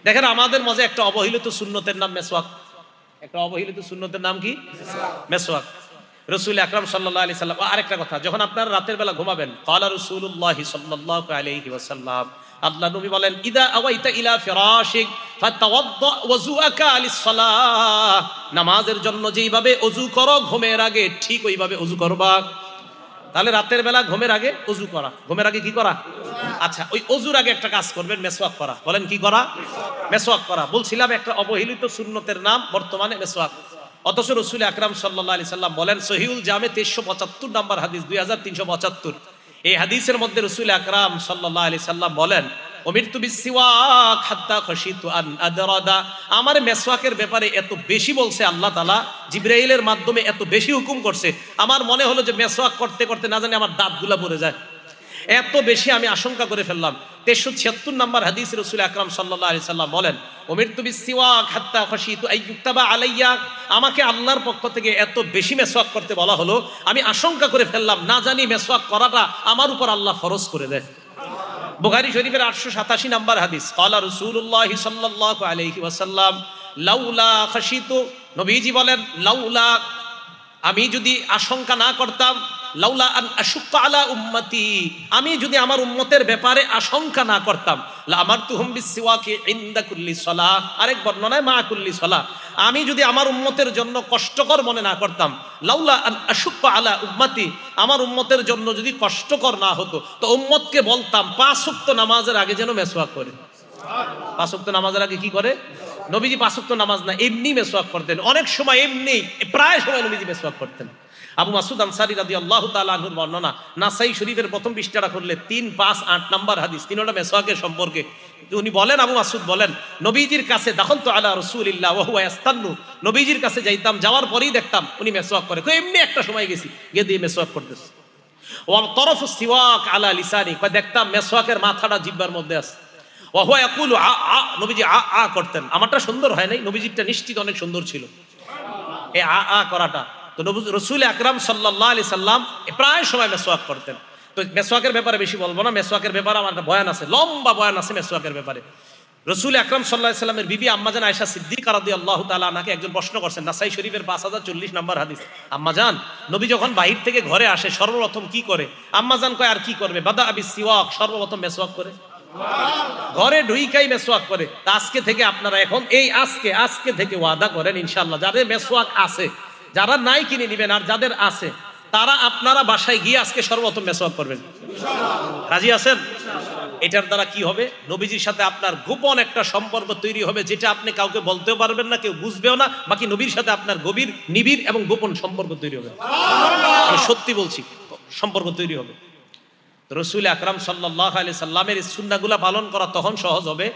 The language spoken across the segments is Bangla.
দেখেন আমাদের মাঝে একটা অবহেলিত সুন্নতের নাম মেসওয়াক। একটা অবহেলিত সুন্নতের নাম কি? মেসওয়াক। রাসূল আকরাম সাল্লাল্লাহু আলাইহি সাল্লাম, আরেকটা কথা, যখন আপনারা রাতের বেলা ঘুমাবেন, ক্বালা রাসূলুল্লাহি সাল্লাল্লাহু আলাইহি ওয়াসাল্লাম, আল্লাহ নবী বলেন, ইদা আওয়াইতা ইলা ফিরাশিক ফাতাওয়াদ্দা ওযুআকা লিস-সালাহ, নামাজের জন্য যেইভাবে ওযু করো ঘুমের আগে ঠিক ওইভাবে ওযু করবা। তাহলে রাতের বেলা ঘুমের আগে ওযু করা, ঘুমের আগে কি করা? আচ্ছা, ওই ওযুর আগে একটা কাজ করবেন, মেসওয়াক করা। বলেন কি করা? মেসওয়াক করা। বলছিলাম একটা অবহেলিত সুন্নতের নাম বর্তমানে মেসওয়াক। অথচ রাসূল আকরাম সাল্লাল্লাহু আলাইহি সাল্লাম বলেন, সহিহুল জামে 2375 নাম্বার হাদিস, 2375, এই হাদিসের মধ্যে রাসূল আকরাম সাল্লাল্লাহু আলাইহি সাল্লাম বলেন, উমিরতু বিসসিওয়াক হাত্তা খাশিতু আন আদরাদা, আমার মেসওয়াকের ব্যাপারে এত বেশি বলছে আল্লাহ তাআলা, জিবরাইলের মাধ্যমে এত বেশি হুকুম করছে, আমার মনে হলো যে মেসওয়াক করতে করতে না জানি আমার দাঁতগুলা পড়ে যায়, এত বেশি আমি আশঙ্কা করে ফেললাম। 376 নাম্বার হাদিস, রাসূল আকরাম সাল্লাল্লাহু আলাইহি সাল্লাম বলেন, উমিরতু বিসসিওয়াক হাত্তা খাশিতু আইয়ুক্তাবা আলাইয়া, আমাকে আল্লাহর পক্ষ থেকে এত বেশি মেসওয়াক করতে বলা হলো, আমি আশঙ্কা করে ফেললাম না জানি মেসওয়াক করাটা আমার উপর আল্লাহ ফরজ করে দেয়। বুখারী শরীফের 887 নাম্বার হাদিস, ক্বালা রাসূলুল্লাহ সাল্লাল্লাহু আলাইহি ওয়াসাল্লাম, লাউলা খাশিতু, নবীজি বলেন, লাউলা, আমি যদি আশঙ্কা না করতাম, লাউলা আন আশুক্কা আলা উম্মতি, আমি যদি আমার উম্মতের ব্যাপারে আশঙ্কা না করতাম, লা আমারতুহুম বিসসিওয়াকি ইনদা কুল্লি সালাহ, আরেক বর্ণনায় মা কুল্লি সালাহ, আমি যদি আমার উম্মতের জন্য কষ্টকর মনে না করতাম, লাউলা আন আশুক্কা আলা উম্মতি, আমার উম্মতের জন্য যদি কষ্টকর না হতো, তো উম্মতকে বলতাম 5 ওয়াক্ত নামাজের আগে যেন মেসওয়াক করে। 5 ওয়াক্ত নামাজের আগে কি করে? নবীজি 5 ওয়াক্ত নামাজ না, এমনি মেসওয়াক করতেন। অনেক সময় এমনি, প্রায় সময় নবীজি মেসওয়াক করতেন। আবু মাসুদ আনসারী রাদিয়াল্লাহু তাআলা আনহুর বর্ণনা, নাসাই শরীফের প্রথম পৃষ্ঠাটা খুললে 3, 5, 8 নাম্বার হাদিস, তিনটা মেসওয়াকের সম্পর্কে। উনি বলেন, আবু মাসুদ বলেন, নবীজির কাছে দাখালতু আলা রাসূলিল্লাহ ওয়া হুয়া ইয়াস্তান্নু, নবীজির কাছে যাইতাম, যাওয়ার পরেই দেখতাম উনি মেসওয়াক করে। এমনি একটা সময় গেছি, গিয়ে দিয়ে মেসওয়াক করতেছে। ওয়া তরফু সিওয়াক আলা লিসানি, দেখতাম মেসওয়াকের মাথাটা জিহ্বার মধ্যে আছে। ওয়া হুয়া ইয়াকুলু আ আ, নবীজি আ আ করতেন। আমারটা সুন্দর হয় নাই, নবীজিরটা নিশ্চিত অনেক সুন্দর ছিল এই আ আ করাটা। তো রাসূল আকরাম সাল্লাল্লাহু আলাইহি সাল্লাম প্রায় সময় মেসওয়াক করতেন। তো মেসওয়াকের ব্যাপারে বেশি বলবো না, মেসওয়াকের ব্যাপারে আমার একটা বয়ান আছে, লম্বা বয়ান আছে মেসওয়াকের ব্যাপারে। রাসূল আকরাম সাল্লাল্লাহু আলাইহি সাল্লামের বিবি আম্মাজান আয়েশা সিদ্দিকা রাদিয়াল্লাহু তাআলা আনহাকে একজন প্রশ্ন করছেন, নাসাই শরীফের 5040 নাম্বার হাদিস, আম্মাজান, নবী যখন বাহির থেকে ঘরে আসে সর্বপ্রথম কি করে? আম্মাজান কয়, আর কি করবে? বাদা আবিস সিওয়াক, সর্বপ্রথম মেসওয়াক করে, ঘরে ঢুইকাই মেসওয়াক করে। তা আজকে থেকে আপনারা এখন এই আজকে থেকে ওয়াদা করেন ইনশাআল্লাহ, যাদের মেসওয়াক আছে, যারা নাই কিনে নিবেন, আর যাদের আছে তারা আপনারা বাসায় গিয়ে আজকে সর্বপ্রথম মেসওয়াক করবেন ইনশাআল্লাহ। রাজি আছেন? এটার দ্বারা কি হবে? নবীজির সাথে আপনার গোপন একটা সম্পর্ক তৈরি হবে, যেটা আপনি কাউকে বলতেও পারবেন না, কেউ বুঝবেও না, বাকি নবীর সাথে আপনার গভীর, নিবিড় এবং গোপন সম্পর্ক তৈরি হবে। আমি সত্যি বলছি, সম্পর্ক তৈরি হবে। রাসূল আকরাম সাল্লাল্লাহু আলাইহি সাল্লামের এই সুন্নাহগুলো পালন করা তখন সহজ হবে,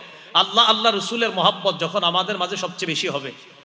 আল্লাহ রসুলের মহব্বত যখন আমাদের মাঝে সবচেয়ে বেশি হবে।